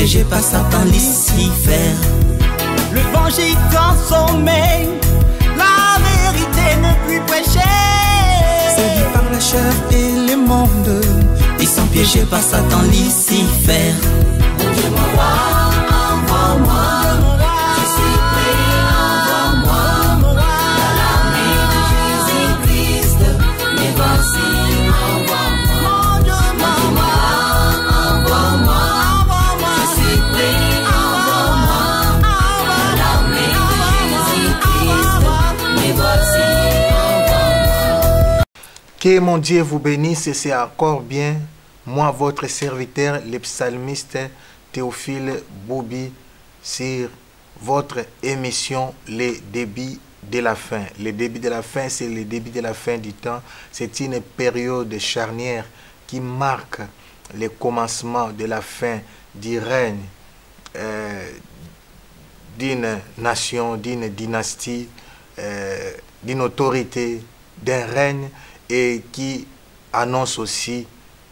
piégés par Satan, Lucifer. Le vent gît dans sommeil, la vérité ne plus prêcher. Séduits par la chair et le monde, ils sont piégés par Satan, Lucifer. Mon Dieu m'envoie, envoie-moi. Je suis prêt, envoie-moi. Dans l'armée de Jésus-Christ, me voici, envoie-moi. Mon Dieu m'envoie, envoie-moi. Je suis prêt, envoie-moi. Dans l'armée de Jésus-Christ, me voici, envoie-moi. Que mon Dieu vous bénisse, et c'est encore bien. Moi, votre serviteur, le psalmiste Théophile Boubi, sur votre émission Les Débuts de la fin. Les débuts de la fin, c'est le début de la fin du temps. C'est une période charnière qui marque le commencement de la fin du règne d'une nation, d'une dynastie, d'une autorité, d'un règne, et qui annonce aussi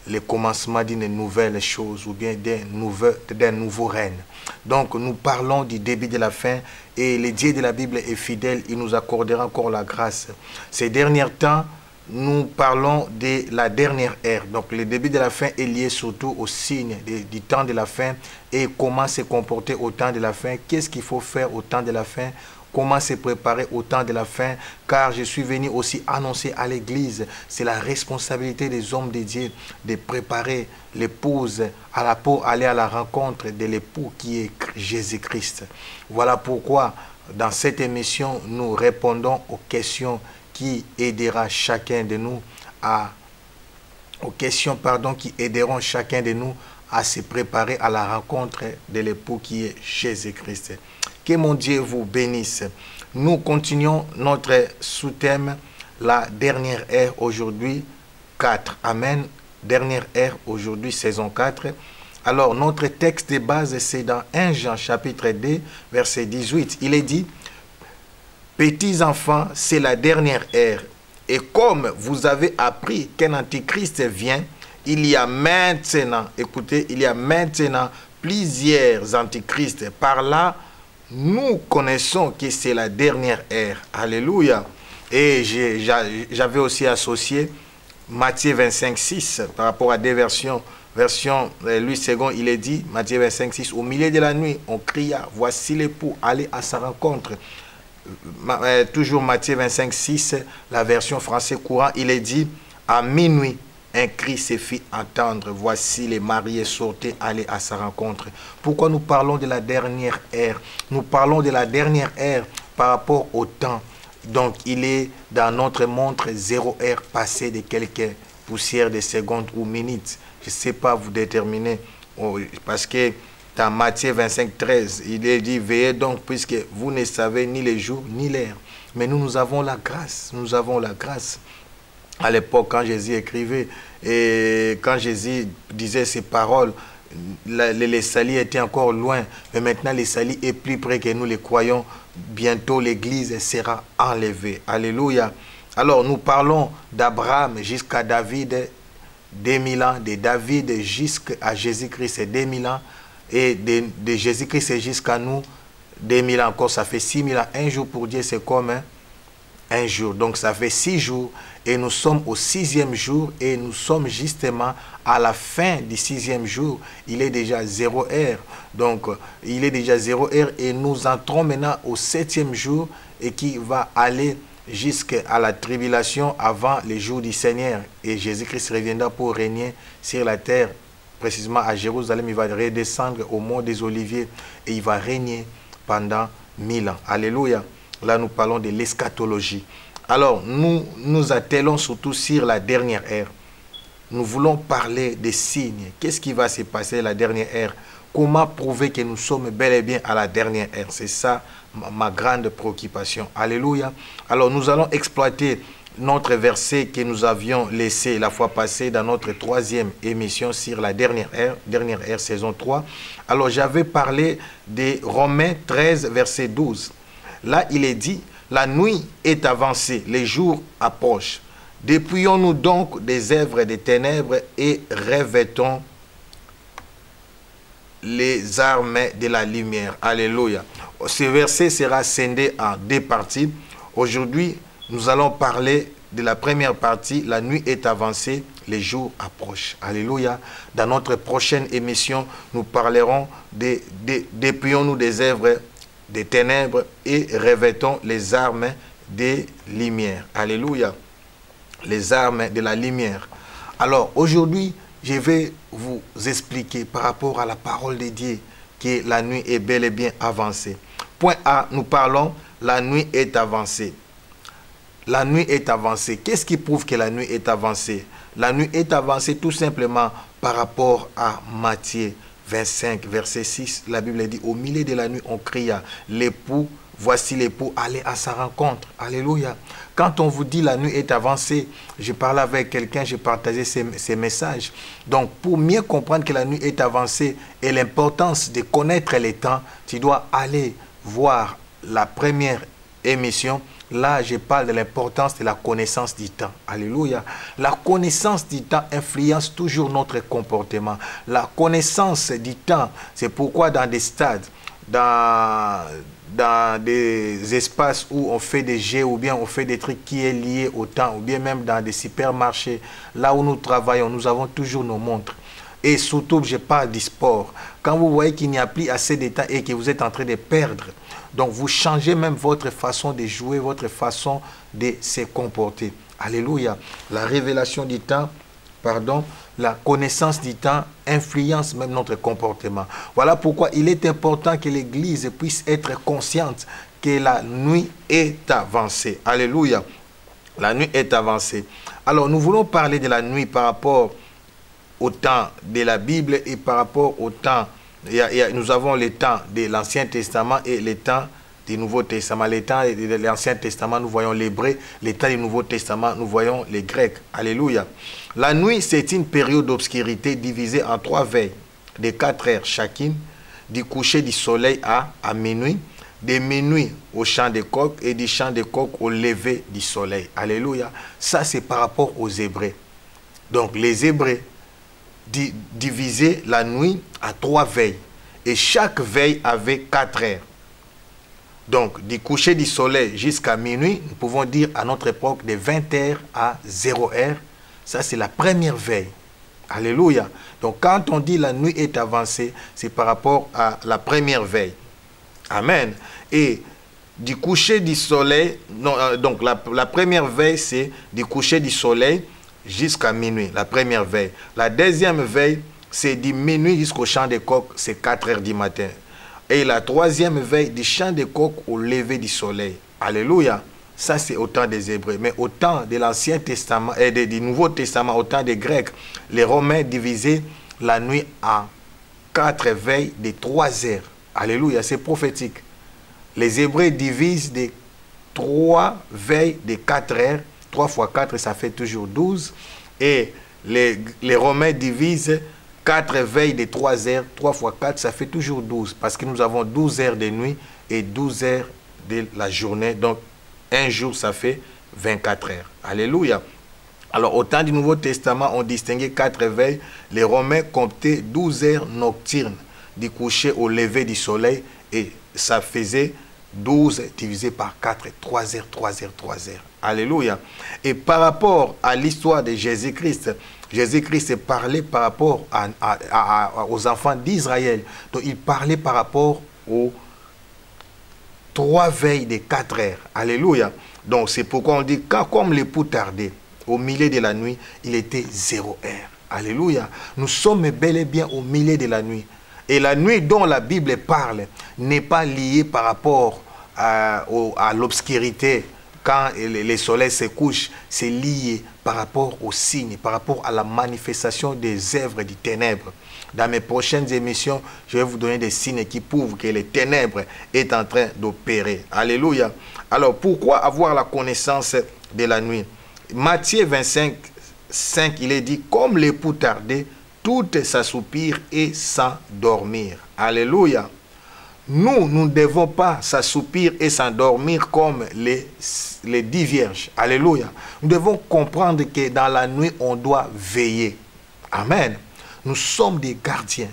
le commencement d'une nouvelle chose ou bien d'un nouveau règne. Donc nous parlons du début de la fin, et le Dieu de la Bible est fidèle, il nous accordera encore la grâce. Ces derniers temps, nous parlons de la dernière ère. Donc le début de la fin est lié surtout au signe du temps de la fin et comment se comporter au temps de la fin, qu'est-ce qu'il faut faire au temps de la fin, comment se préparer au temps de la fin, car je suis venu aussi annoncer à l'Église, c'est la responsabilité des hommes de Dieu de préparer l'épouse pour aller à la rencontre de l'époux qui est Jésus-Christ. Voilà pourquoi dans cette émission, nous répondons aux questions qui aidera chacun de nous qui aideront chacun de nous à se préparer à la rencontre de l'époux qui est Jésus-Christ. Que mon Dieu vous bénisse. Nous continuons notre sous-thème, la dernière ère aujourd'hui, 4. Amen. Dernière ère aujourd'hui, saison 4. Alors, notre texte de base, c'est dans 1 Jean chapitre 2, verset 18. Il est dit, « Petits enfants, c'est la dernière ère. Et comme vous avez appris qu'un antichrist vient, il y a maintenant, écoutez, il y a maintenant plusieurs antichrists. Par là, nous connaissons que c'est la dernière ère. » Alléluia. Et j'avais aussi associé Matthieu 25, 6 par rapport à des versions. Version Louis II, il est dit, Matthieu 25, 6, au milieu de la nuit, on cria, voici l'époux, allez à sa rencontre. Toujours Matthieu 25, 6, la version français courant, il est dit, à minuit, un cri se fit entendre, voici les mariés sortaient, aller à sa rencontre. Pourquoi nous parlons de la dernière ère? Nous parlons de la dernière ère par rapport au temps. Donc il est dans notre montre 0 heure passée de quelques poussières de secondes ou minutes. Je ne sais pas vous déterminer, parce que dans Matthieu 25, 13, il est dit, veillez donc, puisque vous ne savez ni les jours ni l'heure. Mais nous avons la grâce, nous avons la grâce. À l'époque, quand Jésus écrivait, et quand Jésus disait ces paroles, les salis étaient encore loin, mais maintenant les salis est plus près que nous les croyons. Bientôt l'église sera enlevée. Alléluia. Alors nous parlons d'Abraham jusqu'à David, 2000 ans, de David jusqu'à Jésus-Christ, 2000 ans, et de Jésus-Christ jusqu'à nous, 2000 ans encore, ça fait 6000 ans. Un jour pour Dieu, c'est comme un jour. Donc ça fait 6 jours, et nous sommes au 6e jour, et nous sommes justement à la fin du 6e jour. Il est déjà 0 heure. Donc il est déjà 0 heure, et nous entrons maintenant au 7e jour, et qui va aller jusqu'à la tribulation avant les jours du Seigneur. Et Jésus-Christ reviendra pour régner sur la terre, précisément à Jérusalem. Il va redescendre au mont des Oliviers et il va régner pendant 1000 ans. Alléluia. Là, nous parlons de l'eschatologie. Alors, nous attelons surtout sur la dernière ère. Nous voulons parler des signes. Qu'est-ce qui va se passer la dernière ère? Comment prouver que nous sommes bel et bien à la dernière ère? C'est ça ma grande préoccupation. Alléluia. Alors nous allons exploiter notre verset que nous avions laissé la fois passée dans notre 3e émission sur la dernière ère, saison 3. Alors j'avais parlé de Romains 13, verset 12. Là, il est dit, la nuit est avancée, les jours approchent. Dépouillons-nous donc des œuvres des ténèbres et revêtons les armes de la lumière. Alléluia. Ce verset sera scindé en 2 parties. Aujourd'hui, nous allons parler de la première partie. La nuit est avancée, les jours approchent. Alléluia. Dans notre prochaine émission, nous parlerons dépouillons-nous des œuvres des ténèbres et revêtons les armes des lumières. Alléluia. Les armes de la lumière. Alors, aujourd'hui, je vais vous expliquer par rapport à la parole de Dieu que la nuit est bel et bien avancée. Point A, nous parlons, la nuit est avancée. La nuit est avancée. Qu'est-ce qui prouve que la nuit est avancée? La nuit est avancée tout simplement par rapport à Matthieu 25, verset 6. La Bible dit, au milieu de la nuit, on cria, l'époux, voici l'époux, allez à sa rencontre. Alléluia. Quand on vous dit la nuit est avancée, je parlais avec quelqu'un, j'ai partagé ces messages. Donc, pour mieux comprendre que la nuit est avancée et l'importance de connaître les temps, tu dois aller voir la première émission. Là, je parle de l'importance de la connaissance du temps. Alléluia. La connaissance du temps influence toujours notre comportement. La connaissance du temps, c'est pourquoi dans des stades, dans des espaces où on fait des jeux ou bien on fait des trucs qui est lié au temps, ou bien même dans des supermarchés, là où nous travaillons, nous avons toujours nos montres. Et surtout, je parle du sport. Quand vous voyez qu'il n'y a plus assez de temps et que vous êtes en train de perdre, donc vous changez même votre façon de jouer, votre façon de se comporter. Alléluia. La révélation du temps, pardon, la connaissance du temps influence même notre comportement. Voilà pourquoi il est important que l'Église puisse être consciente que la nuit est avancée. Alléluia. La nuit est avancée. Alors, nous voulons parler de la nuit par rapport au temps de la Bible et par rapport au temps. Nous avons le temps de l'Ancien Testament et le temps du Nouveau Testament. Le temps de l'Ancien Testament, nous voyons l'hébreu. Le temps du Nouveau Testament, nous voyons les Grecs. Alléluia. La nuit, c'est une période d'obscurité divisée en 3 veilles de 4 heures chacune, du coucher du soleil à minuit, de minuit au chant de coq et du chant de coq au lever du soleil. Alléluia. Ça, c'est par rapport aux Hébreux. Donc, les Hébreux divisaient la nuit à 3 veilles. Et chaque veille avait 4 heures. Donc, du coucher du soleil jusqu'à minuit, nous pouvons dire à notre époque de 20 heures à 0 heure. Ça, c'est la première veille. Alléluia. Donc, quand on dit la nuit est avancée, c'est par rapport à la première veille. Amen. Et du coucher du soleil, donc la première veille, c'est du coucher du soleil jusqu'à minuit, la première veille. La deuxième veille, c'est du minuit jusqu'au chant de coq, c'est 4 heures du matin. Et la troisième veille, du chant de coq au lever du soleil. Alléluia. Ça, c'est au temps des Hébreux. Mais au temps de l'Ancien Testament et du Nouveau Testament, au temps des Grecs, les Romains divisaient la nuit en 4 veilles de 3 heures. Alléluia, c'est prophétique. Les Hébreux divisent de 3 veilles de 4 heures. 3 fois 4, ça fait toujours 12. Et les Romains divisent 4 veilles de 3 heures. 3 fois 4, ça fait toujours 12. Parce que nous avons 12 heures de nuit et 12 heures de la journée. Donc, un jour, ça fait 24 heures. Alléluia. Alors, au temps du Nouveau Testament, on distinguait 4 veilles. Les Romains comptaient 12 heures nocturnes du coucher au lever du soleil. Et ça faisait 12 divisé par 4, 3 heures, 3 heures, 3 heures. Alléluia. Et par rapport à l'histoire de Jésus-Christ, Jésus-Christ parlait par rapport aux enfants d'Israël. Donc, il parlait par rapport aux 3 veilles de 4 heures. Alléluia. Donc, c'est pourquoi on dit, comme l'époux tardait, au milieu de la nuit, il était 0 heure. Alléluia. Nous sommes bel et bien au milieu de la nuit. Et la nuit dont la Bible parle n'est pas liée par rapport à l'obscurité. Quand le soleil se couche, c'est lié par rapport aux signes, par rapport à la manifestation des œuvres du ténèbre. Dans mes prochaines émissions, je vais vous donner des signes qui prouvent que les ténèbres est en train d'opérer. Alléluia. Alors, pourquoi avoir la connaissance de la nuit? Matthieu 25, 5, il est dit, comme l'époux tardait, toutes s'assoupirent et s'endormir. Alléluia. Nous ne devons pas s'assoupir et s'endormir comme les 10 vierges. Alléluia. Nous devons comprendre que dans la nuit, on doit veiller. Amen. Nous sommes des gardiens.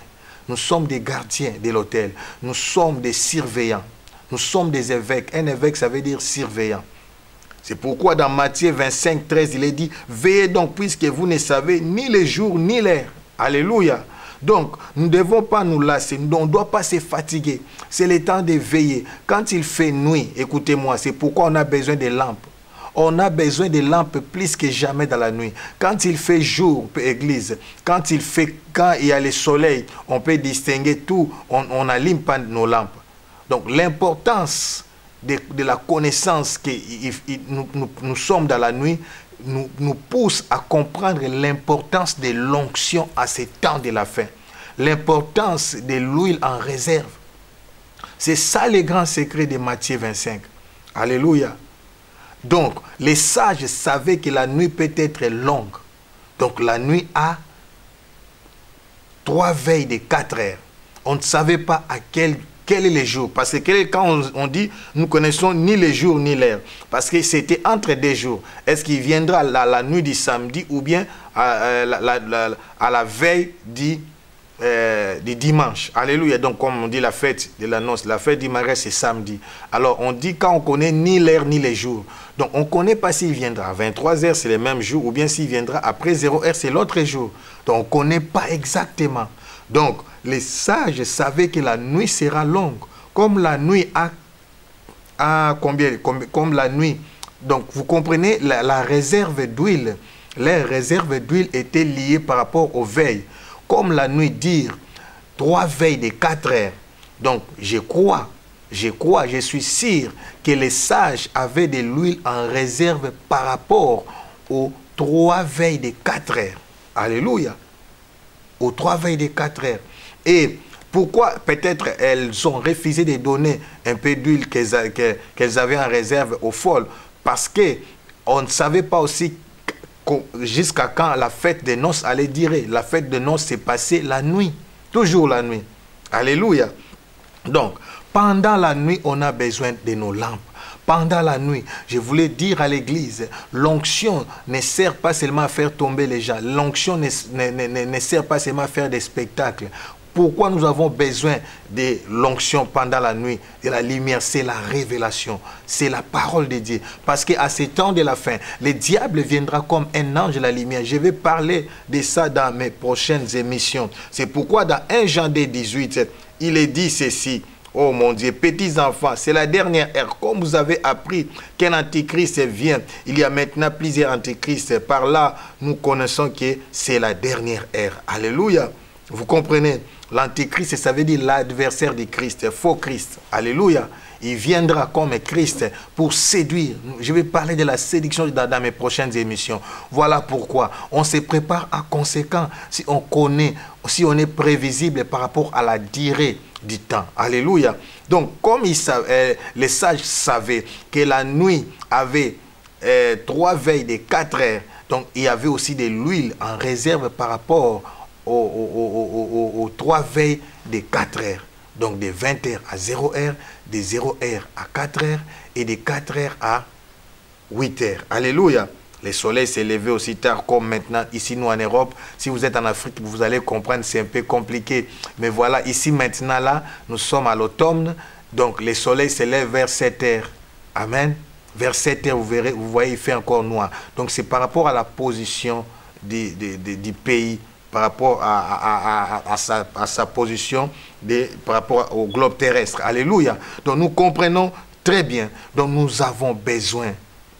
Nous sommes des gardiens de l'autel. Nous sommes des surveillants. Nous sommes des évêques. Un évêque, ça veut dire surveillant. C'est pourquoi dans Matthieu 25, 13, il est dit, veillez donc puisque vous ne savez ni le jour ni l'heure. Alléluia. Donc, nous ne devons pas nous lasser, on ne doit pas se fatiguer. C'est le temps de veiller. Quand il fait nuit, écoutez-moi, c'est pourquoi on a besoin de lampes. On a besoin de lampes plus que jamais dans la nuit. Quand il fait jour, église, quand il y a le soleil, on peut distinguer tout, on n'allume pas nos lampes. Donc, l'importance de la connaissance que nous sommes dans la nuit, nous pousse à comprendre l'importance de l'onction à ce temps de la fin. L'importance de l'huile en réserve. C'est ça le grand secret de Matthieu 25. Alléluia. Donc, les sages savaient que la nuit peut être longue. Donc, la nuit a 3 veilles de 4 heures. On ne savait pas à quel est le jour. Parce que quand on dit, nous connaissons ni le jour ni l'heure. Parce que c'était entre 2 jours. Est-ce qu'il viendra la nuit du samedi ou bien à la veille du dimanche? Alléluia. Donc, comme on dit la fête de la noce, la fête du mariage, c'est samedi. Alors, on dit quand on connaît ni l'heure ni les jours. Donc, on ne connaît pas s'il viendra à 23 h, c'est le même jour, ou bien s'il viendra après 0 h, c'est l'autre jour. Donc, on ne connaît pas exactement. Donc, les sages savaient que la nuit sera longue. Comme la nuit a combien? Comme la nuit. Donc, vous comprenez, la réserve d'huile. Les réserves d'huile étaient liées par rapport aux veilles. Comme la nuit dire 3 veilles de 4 heures. Donc, je suis sûr que les sages avaient de l'huile en réserve par rapport aux 3 veilles de 4 heures. Alléluia. Aux 3 veilles de 4 heures. Et pourquoi peut-être elles ont refusé de donner un peu d'huile qu'elles avaient en réserve aux folles? Parce qu'on ne savait pas aussi jusqu'à quand la fête des noces allait durer. La fête des noces s'est passée la nuit. Toujours la nuit. Alléluia. Donc, pendant la nuit, on a besoin de nos lampes. Pendant la nuit, je voulais dire à l'église, l'onction ne sert pas seulement à faire tomber les gens. L'onction ne sert pas seulement à faire des spectacles. Pourquoi nous avons besoin de l'onction pendant la nuit, de la lumière? C'est la révélation, c'est la parole de Dieu. Parce qu'à ce temps de la fin, le diable viendra comme un ange de la lumière. Je vais parler de ça dans mes prochaines émissions. C'est pourquoi dans 1 Jean 18, il est dit ceci. Oh mon Dieu, petits enfants, c'est la dernière ère. Comme vous avez appris qu'un antichrist vient, il y a maintenant plusieurs antichrists. Par là, nous connaissons que c'est la dernière ère. Alléluia. Vous comprenez? L'antichrist, ça veut dire l'adversaire du Christ, faux Christ. Alléluia. Il viendra comme Christ pour séduire. Je vais parler de la séduction dans mes prochaines émissions. Voilà pourquoi on se prépare à conséquent si on connaît, si on est prévisible par rapport à la durée du temps. Alléluia. Donc, comme les sages savaient que la nuit avait 3 veilles de 4 heures, donc il y avait aussi de l'huile en réserve par rapport aux 3 veilles de 4 heures. Donc de 20 h à 0 h, de 0 h à 4 h et de 4 h à 8 h. Alléluia. Le soleil s'est levé aussi tard comme maintenant ici nous en Europe. Si vous êtes en Afrique, vous allez comprendre, c'est un peu compliqué. Mais voilà, ici maintenant là, nous sommes à l'automne. Donc le soleil se lève vers 7 h. Amen. Vers 7 h, vous verrez, vous voyez, il fait encore noir. Donc c'est par rapport à la position du pays, par rapport à sa position par rapport au globe terrestre. Alléluia. Donc nous comprenons très bien. Donc nous avons besoin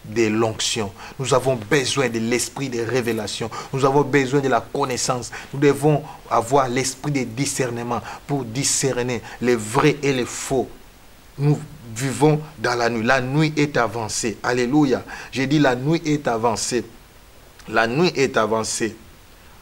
de l'onction. Nous avons besoin de l'esprit de révélation. Nous avons besoin de la connaissance. Nous devons avoir l'esprit de discernement pour discerner les vrais et les faux. Nous vivons dans la nuit. La nuit est avancée. Alléluia. J'ai dit la nuit est avancée. La nuit est avancée.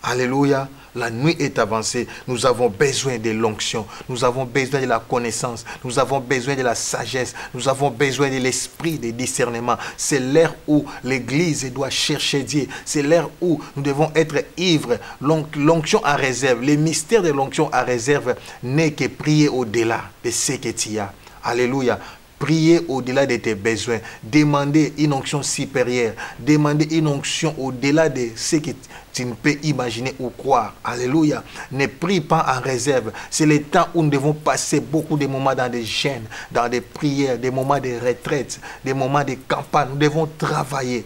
Alléluia, la nuit est avancée. Nous avons besoin de l'onction. Nous avons besoin de la connaissance. Nous avons besoin de la sagesse. Nous avons besoin de l'esprit de discernement. C'est l'heure où l'Église doit chercher Dieu. C'est l'heure où nous devons être ivres. L'onction à réserve, le mystère de l'onction à réserve n'est que prier au-delà de ce que tu as. Alléluia. prier au-delà de tes besoins, demander une onction supérieure, demander une onction au-delà de ce que tu ne peux imaginer ou croire. Alléluia. Ne prie pas en réserve. C'est le temps où nous devons passer beaucoup de moments dans des chaînes, dans des prières, des moments de retraite, des moments de campagne. Nous devons travailler.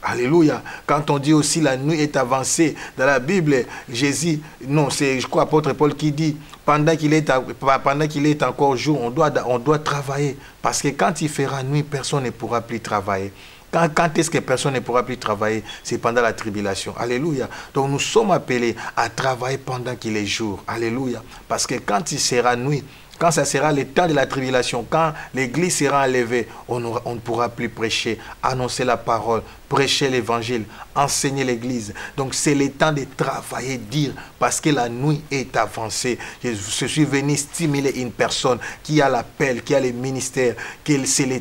Alléluia. Quand on dit aussi la nuit est avancée, dans la Bible, Jésus, non, c'est je crois apôtre Paul qui dit, pendant qu'il est encore jour, on doit travailler. Parce que quand il fera nuit, personne ne pourra plus travailler. Quand est-ce que personne ne pourra plus travailler? C'est pendant la tribulation. Alléluia. Donc nous sommes appelés à travailler pendant qu'il est jour. Alléluia. Parce que quand il sera nuit, quand ça sera le temps de la tribulation, quand l'église sera enlevée, on ne pourra plus prêcher, annoncer la parole, prêcher l'évangile, enseigner l'église. Donc c'est le temps de travailler, dire, parce que la nuit est avancée. Je suis venu stimuler une personne qui a l'appel, qui a le ministère, que c'est le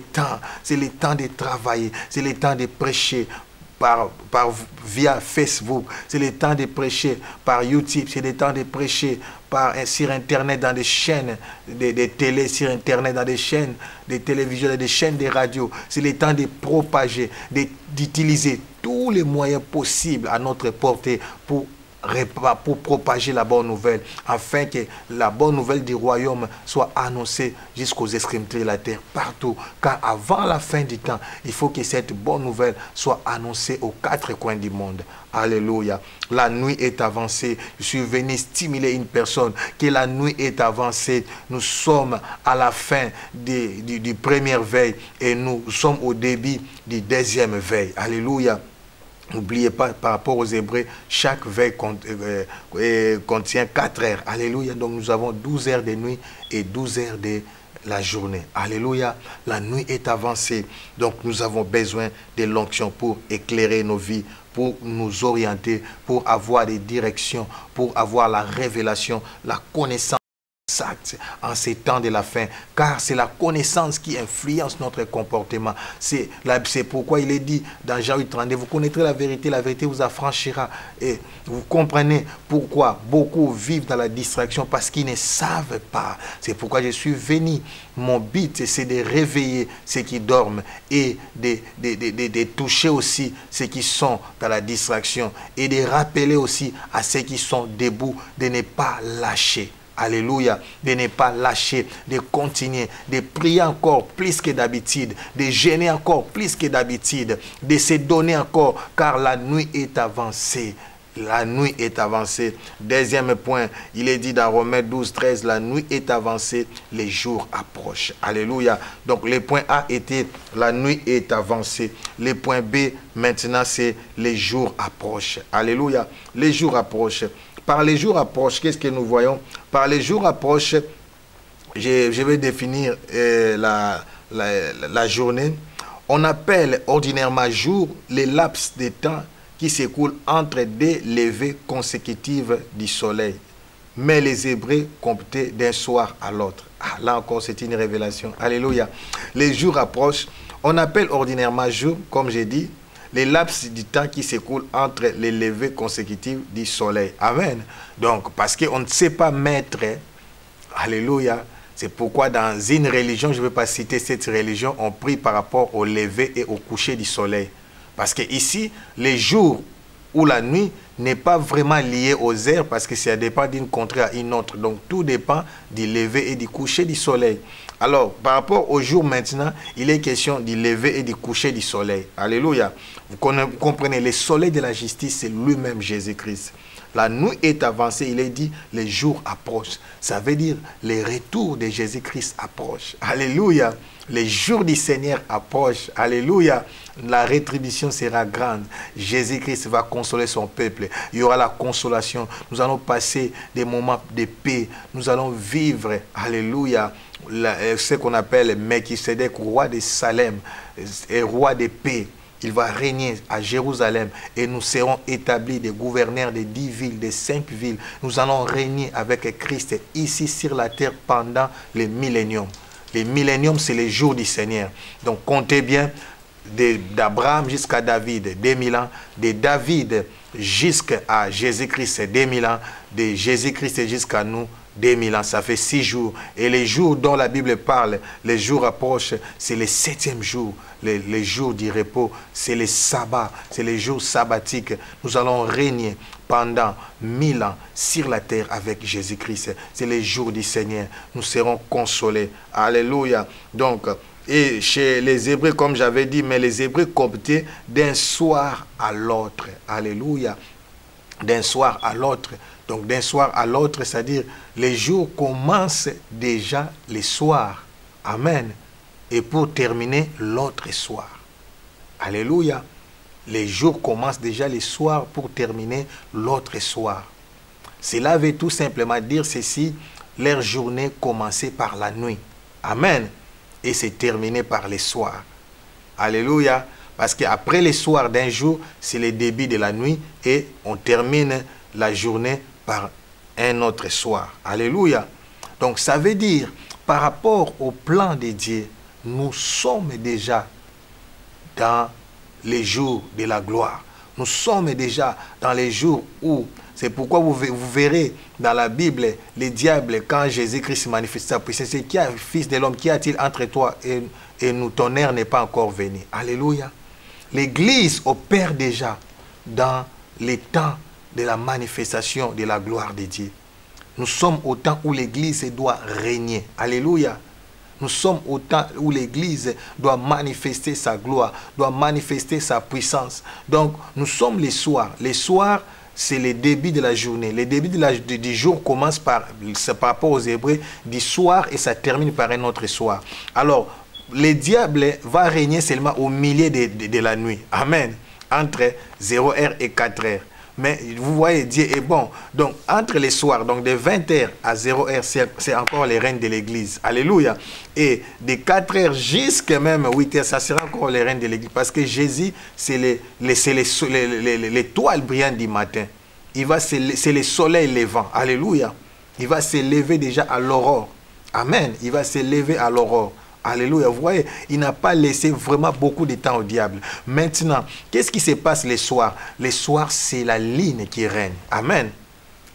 temps de travailler, c'est le temps de prêcher. Via Facebook, c'est le temps de prêcher par YouTube, c'est le temps de prêcher sur Internet, dans des chaînes de télé, sur Internet, dans des chaînes de télévision, des chaînes de radio. C'est le temps de propager, d'utiliser tous les moyens possibles à notre portée pour propager la bonne nouvelle, afin que la bonne nouvelle du royaume soit annoncée jusqu'aux extrémités de la terre, partout. Car avant la fin du temps, il faut que cette bonne nouvelle soit annoncée aux quatre coins du monde. Alléluia. La nuit est avancée. Je suis venu stimuler une personne que la nuit est avancée. Nous sommes à la fin du première veille et nous sommes au début du deuxième veille. Alléluia. N'oubliez pas, par rapport aux Hébreux, chaque veille contient 4 heures. Alléluia. Donc nous avons 12 heures de nuit et 12 heures de la journée. Alléluia. La nuit est avancée. Donc nous avons besoin de l'onction pour éclairer nos vies, pour nous orienter, pour avoir des directions, pour avoir la révélation, la connaissance exacte en ces temps de la fin, car c'est la connaissance qui influence notre comportement. C'est pourquoi il est dit dans Jean 8:32, vous connaîtrez la vérité vous affranchira. Et vous comprenez pourquoi beaucoup vivent dans la distraction, parce qu'ils ne savent pas. C'est pourquoi je suis venu. Mon but, c'est de réveiller ceux qui dorment et de toucher aussi ceux qui sont dans la distraction et de rappeler aussi à ceux qui sont debout de ne pas lâcher. Alléluia, de ne pas lâcher, de continuer, de prier encore plus que d'habitude, de jeûner encore plus que d'habitude, de se donner encore, car la nuit est avancée. La nuit est avancée. Deuxième point, il est dit dans Romains 12:13, la nuit est avancée, les jours approchent. Alléluia. Donc le point A était la nuit est avancée. Le point B maintenant c'est les jours approchent. Alléluia. Les jours approchent. Par les jours approchent, qu'est-ce que nous voyons? Par les jours approchent, je vais définir la journée. On appelle ordinairement jour les laps de temps qui s'écoulent entre deux levées consécutives du soleil. Mais les Hébreux comptaient d'un soir à l'autre. Ah, là encore, c'est une révélation. Alléluia. Les jours approchent. On appelle ordinairement jour, comme j'ai dit, les laps du temps qui s'écoulent entre les levées consécutives du soleil. Amen. Donc, parce qu'on ne sait pas mettre, alléluia, c'est pourquoi dans une religion, je ne vais pas citer cette religion, on prie par rapport au lever et au coucher du soleil. Parce que ici, les jours ou la nuit n'est pas vraiment lié aux heures, parce que ça dépend d'une contrée à une autre. Donc, tout dépend du lever et du coucher du soleil. Alors, par rapport au jour maintenant, il est question du lever et du coucher du soleil. Alléluia. Vous comprenez, le soleil de la justice, c'est lui-même Jésus-Christ. La nuit est avancée, il est dit, les jours approchent. Ça veut dire, le retour de Jésus-Christ approche. Alléluia. Les jours du Seigneur approchent. Alléluia. La rétribution sera grande. Jésus-Christ va consoler son peuple. Il y aura la consolation. Nous allons passer des moments de paix. Nous allons vivre. Alléluia. Ce qu'on appelle Melchisedec, roi de Salem, et roi de paix. Il va régner à Jérusalem et nous serons établis des gouverneurs de 10 villes, de 5 villes. Nous allons régner avec Christ ici sur la terre pendant les milléniums. Les milléniums, c'est les jours du Seigneur. Donc comptez bien, d'Abraham jusqu'à David, 2000 ans, de David jusqu'à Jésus-Christ, 2000 ans, de Jésus-Christ jusqu'à nous, 2000 ans, ça fait 6 jours. Et les jours dont la Bible parle, les jours approchent, c'est le 7e jour, les jours du repos, c'est les sabbats, c'est les jours sabbatiques. Nous allons régner pendant 1000 ans sur la terre avec Jésus-Christ. C'est les jours du Seigneur. Nous serons consolés. Alléluia. Donc, et chez les Hébreux, comme j'avais dit, mais les Hébreux comptaient d'un soir à l'autre. Alléluia. D'un soir à l'autre. Donc d'un soir à l'autre, c'est-à-dire les jours commencent déjà les soirs. Amen. Et pour terminer l'autre soir. Alléluia. Les jours commencent déjà les soirs pour terminer l'autre soir. Cela veut tout simplement dire ceci, leur journée commençait par la nuit. Amen. Et c'est terminé par les soirs. Alléluia. Parce qu'après les soirs d'un jour, c'est le début de la nuit et on termine la journée par un autre soir. Alléluia. Donc ça veut dire, par rapport au plan de Dieu, nous sommes déjà dans les jours de la gloire. Nous sommes déjà dans les jours où, c'est pourquoi vous verrez dans la Bible, les diables, quand Jésus-Christ manifeste sa puissance, c'est qui a fils de l'homme, qui a-t-il entre toi et nous, ton heure n'est pas encore venu. Alléluia. L'Église opère déjà dans les temps de la manifestation de la gloire de Dieu. Nous sommes au temps où l'Église doit régner. Alléluia. Nous sommes au temps où l'Église doit manifester sa gloire, doit manifester sa puissance. Donc, nous sommes les soirs. Les soirs, c'est le début de la journée. Le début du jour commence par rapport aux Hébreux, du soir et ça termine par un autre soir. Alors, le diable va régner seulement au milieu de la nuit. Amen. Entre 0h et 4h. Mais vous voyez, Dieu est bon. Donc, entre les soirs, donc de 20h à 0h, c'est encore les règnes de l'Église. Alléluia. Et de 4h jusqu'à même 8h, ça sera encore les règnes de l'Église. Parce que Jésus, c'est l'étoile brillante du matin. C'est le soleil levant. Alléluia. Il va se lever déjà à l'aurore. Amen. Il va se lever à l'aurore. Alléluia. Vous voyez, il n'a pas laissé vraiment beaucoup de temps au diable. Maintenant, qu'est-ce qui se passe les soirs? Les soirs, c'est la ligne qui règne. Amen.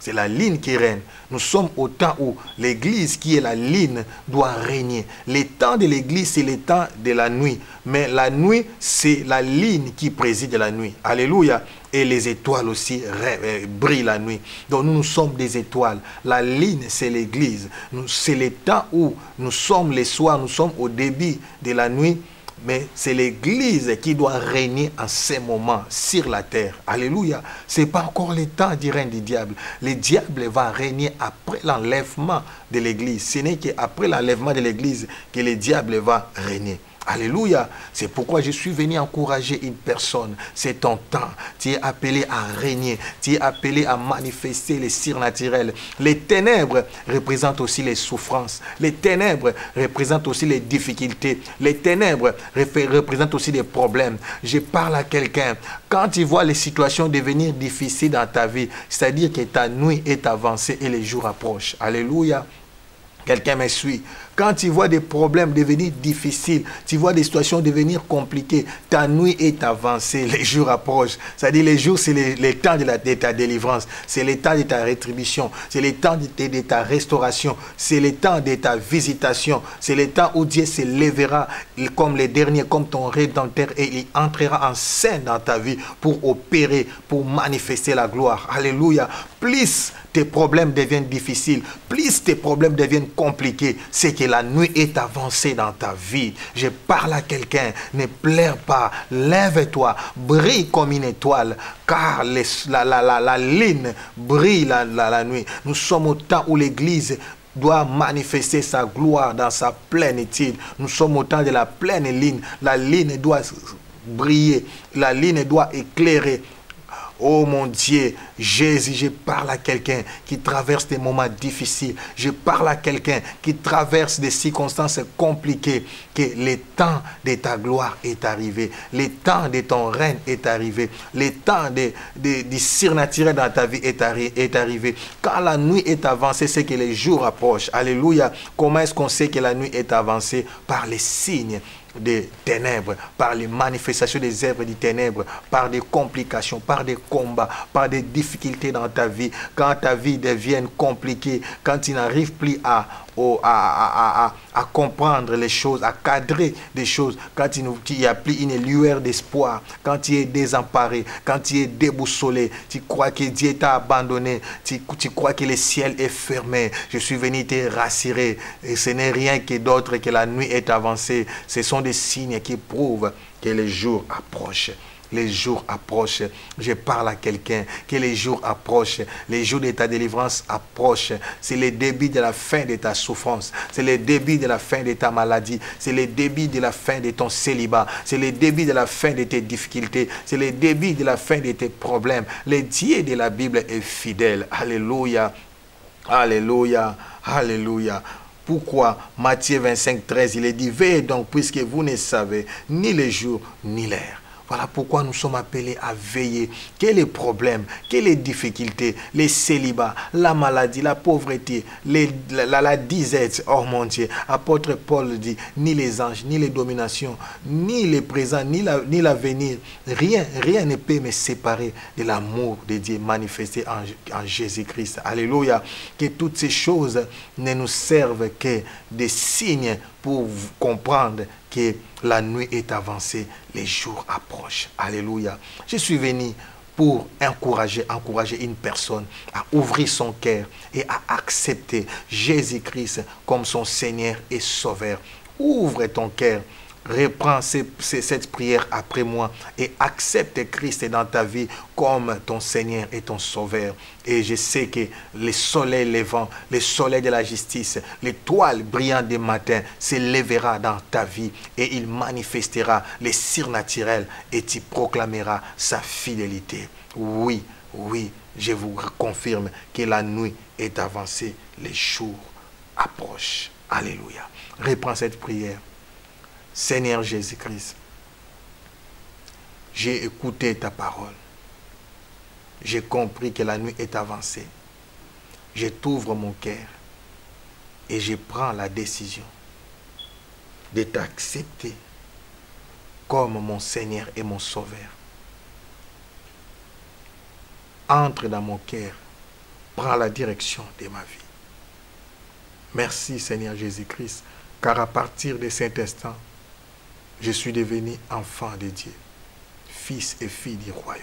C'est la ligne qui règne. Nous sommes au temps où l'Église, qui est la ligne, doit régner. Les temps de l'Église, c'est les temps de la nuit. Mais la nuit, c'est la ligne qui préside la nuit. Alléluia. Et les étoiles aussi brillent la nuit. Donc nous sommes des étoiles. La ligne, c'est l'Église. C'est le temps où nous sommes les soirs, nous sommes au début de la nuit. Mais c'est l'Église qui doit régner en ces moments sur la terre. Alléluia. Ce n'est pas encore le temps du règne du diable. Le diable va régner après l'enlèvement de l'Église. Ce n'est qu'après l'enlèvement de l'Église que le diable va régner. Alléluia. C'est pourquoi je suis venu encourager une personne. C'est ton temps. Tu es appelé à régner. Tu es appelé à manifester les surnaturels. Les ténèbres représentent aussi les souffrances. Les ténèbres représentent aussi les difficultés. Les ténèbres représentent aussi des problèmes. Je parle à quelqu'un. Quand tu vois les situations devenir difficiles dans ta vie, c'est-à-dire que ta nuit est avancée et les jours approchent. Alléluia. Quelqu'un me suit. Quand tu vois des problèmes devenir difficiles, tu vois des situations devenir compliquées, ta nuit est avancée, les jours approchent. C'est-à-dire les jours, c'est le temps de ta délivrance, c'est le temps de ta rétribution, c'est le temps de ta restauration, c'est le temps de ta visitation, c'est le temps où Dieu se lèvera comme les derniers, comme ton Rédempteur, et il entrera en scène dans ta vie pour opérer, pour manifester la gloire. Alléluia. Plus tes problèmes deviennent difficiles, plus tes problèmes deviennent compliqués, c'est que la nuit est avancée dans ta vie. Je parle à quelqu'un, ne pleure pas, lève-toi, brille comme une étoile, car la ligne brille la nuit. Nous sommes au temps où l'Église doit manifester sa gloire dans sa plénitude. Nous sommes au temps de la pleine ligne. La ligne doit briller, la ligne doit éclairer. Oh mon Dieu, Jésus, je parle à quelqu'un qui traverse des moments difficiles. Je parle à quelqu'un qui traverse des circonstances compliquées. Que le temps de ta gloire est arrivé. Le temps de ton règne est arrivé. Le temps du surnaturel dans ta vie est arrivé. Quand la nuit est avancée, c'est que les jours approchent. Alléluia. Comment est-ce qu'on sait que la nuit est avancée? Par les signes des ténèbres, par les manifestations des œuvres des ténèbres, par des complications, par des combats, par des difficultés. difficultés dans ta vie, quand ta vie devient compliquée, quand tu n'arrives plus à comprendre les choses, à cadrer des choses, quand il n'y a plus une lueur d'espoir, quand tu es désemparé, quand tu es déboussolé, tu crois que Dieu t'a abandonné, tu crois que le ciel est fermé. Je suis venu te rassurer. Et ce n'est rien que d'autre que la nuit est avancée. Ce sont des signes qui prouvent que les jours approchent. Les jours approchent. Je parle à quelqu'un, que les jours approchent. Les jours de ta délivrance approchent. C'est le début de la fin de ta souffrance. C'est le début de la fin de ta maladie. C'est le début de la fin de ton célibat. C'est le début de la fin de tes difficultés. C'est le début de la fin de tes problèmes. Le Dieu de la Bible est fidèle. Alléluia. Alléluia. Alléluia. Pourquoi Matthieu 25, 13, il est dit, veillez donc, puisque vous ne savez ni le jour ni l'heure. Voilà pourquoi nous sommes appelés à veiller. Quels sont les problèmes, quelles sont les difficultés, les célibats, la maladie, la pauvreté, la disette, oh mon Dieu. Apôtre Paul dit, ni les anges, ni les dominations, ni les présents, ni l'avenir, rien ne peut me séparer de l'amour de Dieu manifesté en Jésus-Christ. Alléluia. Que toutes ces choses ne nous servent que des signes pour comprendre que la nuit est avancée, les jours approchent. Alléluia. Je suis venu pour encourager une personne à ouvrir son cœur et à accepter Jésus-Christ comme son Seigneur et Sauveur. Ouvre ton cœur. Reprends cette prière après moi et accepte Christ dans ta vie comme ton Seigneur et ton Sauveur. Et je sais que le soleil levant, le soleil de la justice, l'étoile brillante du matin se lèvera dans ta vie et il manifestera les surnaturels et tu proclameras sa fidélité. Oui, oui, je vous confirme que la nuit est avancée, les jours approchent. Alléluia. Reprends cette prière. Seigneur Jésus-Christ, j'ai écouté ta parole. J'ai compris que la nuit est avancée. Je t'ouvre mon cœur et je prends la décision de t'accepter comme mon Seigneur et mon Sauveur. Entre dans mon cœur, prends la direction de ma vie. Merci Seigneur Jésus-Christ, car à partir de cet instant, je suis devenu enfant de Dieu, fils et fille du royaume.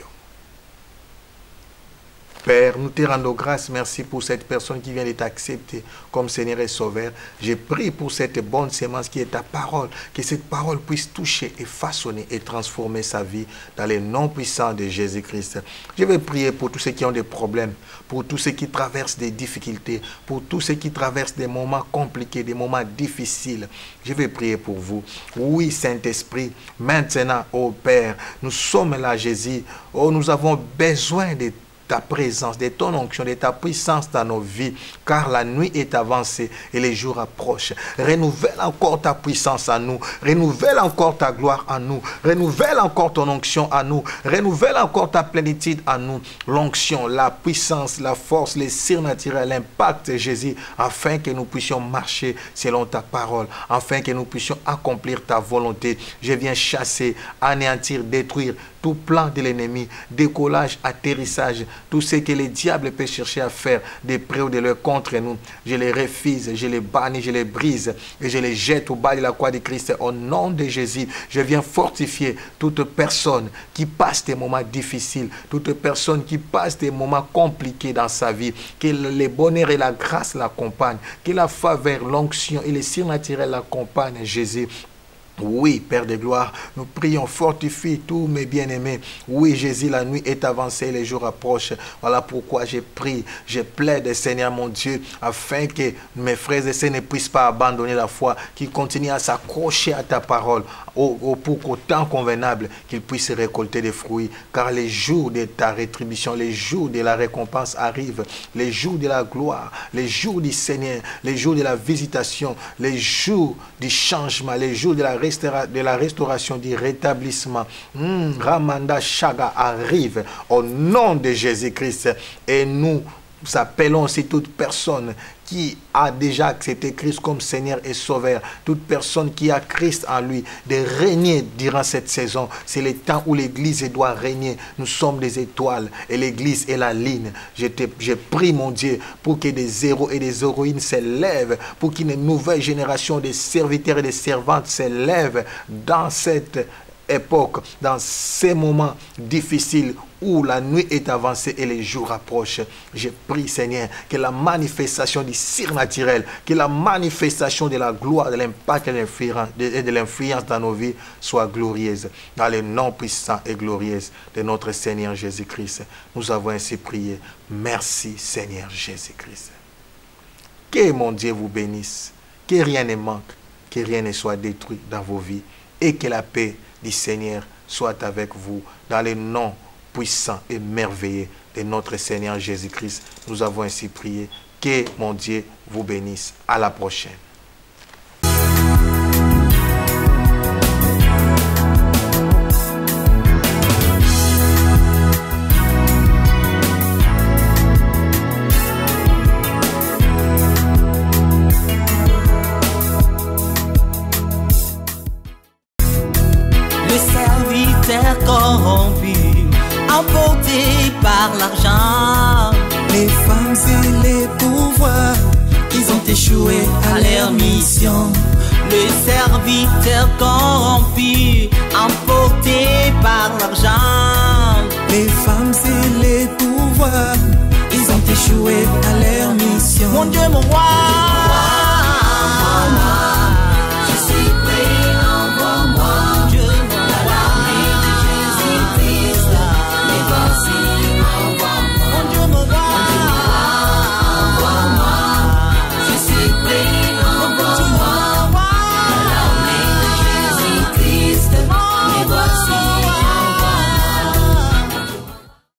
Père, nous te rendons grâce, merci pour cette personne qui vient de t'accepter comme Seigneur et Sauveur. Je prie pour cette bonne sémence qui est ta parole, que cette parole puisse toucher et façonner et transformer sa vie dans le nom puissant de Jésus-Christ. Je vais prier pour tous ceux qui ont des problèmes, pour tous ceux qui traversent des difficultés, pour tous ceux qui traversent des moments compliqués, des moments difficiles. Je vais prier pour vous. Oui, Saint-Esprit, maintenant, ô Père, nous sommes là, Jésus. Oh, nous avons besoin de ta présence, de ton onction, de ta puissance dans nos vies, car la nuit est avancée et les jours approchent. Renouvelle encore ta puissance en nous, renouvelle encore ta gloire en nous, renouvelle encore ton onction en nous, renouvelle encore ta plénitude en nous, l'onction, la puissance, la force, les surnaturels, l'impact, Jésus, afin que nous puissions marcher selon ta parole, afin que nous puissions accomplir ta volonté. Je viens chasser, anéantir, détruire tout plan de l'ennemi, décollage, atterrissage, tout ce que le diable peut chercher à faire de près ou de loin contre nous, je les refuse, je les bannis, je les brise et je les jette au bas de la croix de Christ. Au nom de Jésus, je viens fortifier toute personne qui passe des moments difficiles, toute personne qui passe des moments compliqués dans sa vie, que le bonheur et la grâce l'accompagnent, que la faveur, l'onction et les surnaturels l'accompagnent, Jésus. Oui, Père de gloire, nous prions, fortifie tous mes bien-aimés. Oui, Jésus, la nuit est avancée, les jours approchent. Voilà pourquoi je prie, je plaide, Seigneur mon Dieu, afin que mes frères et sœurs ne puissent pas abandonner la foi, qu'ils continuent à s'accrocher à ta parole, pour qu'au temps convenable, qu'ils puissent récolter des fruits. Car les jours de ta rétribution, les jours de la récompense arrivent, les jours de la gloire, les jours du Seigneur, les jours de la visitation, les jours du changement, les jours de la restauration, du rétablissement. Ramanda Chaga arrive au nom de Jésus-Christ et nous Nous appelons aussi toute personne qui a déjà accepté Christ comme Seigneur et Sauveur, toute personne qui a Christ en lui, de régner durant cette saison. C'est le temps où l'Église doit régner. Nous sommes des étoiles et l'Église est la ligne. Je prie, mon Dieu, pour que des héros et des héroïnes s'élèvent, pour qu'une nouvelle génération de serviteurs et de servantes s'élève dans cette époque, dans ces moments difficiles où la nuit est avancée et les jours approchent. Je prie, Seigneur, que la manifestation du surnaturel, que la manifestation de la gloire, de l'impact et de l'influence dans nos vies soit glorieuse. Dans le nom puissant et glorieux de notre Seigneur Jésus-Christ, nous avons ainsi prié. Merci, Seigneur Jésus-Christ. Que mon Dieu vous bénisse, que rien ne manque, que rien ne soit détruit dans vos vies et que la paix du Seigneur soit avec vous dans le nom puissant et merveilleux de notre Seigneur Jésus-Christ. Nous avons ainsi prié. Que mon Dieu vous bénisse. À la prochaine. Corrompu, emporté par l'argent. Les femmes et les pouvoirs, ils ont échoué à leur mission. Le serviteur corrompu, emporté par l'argent. Les femmes et les pouvoirs, ils ont échoué à leur mission. Mon Dieu, mon roi.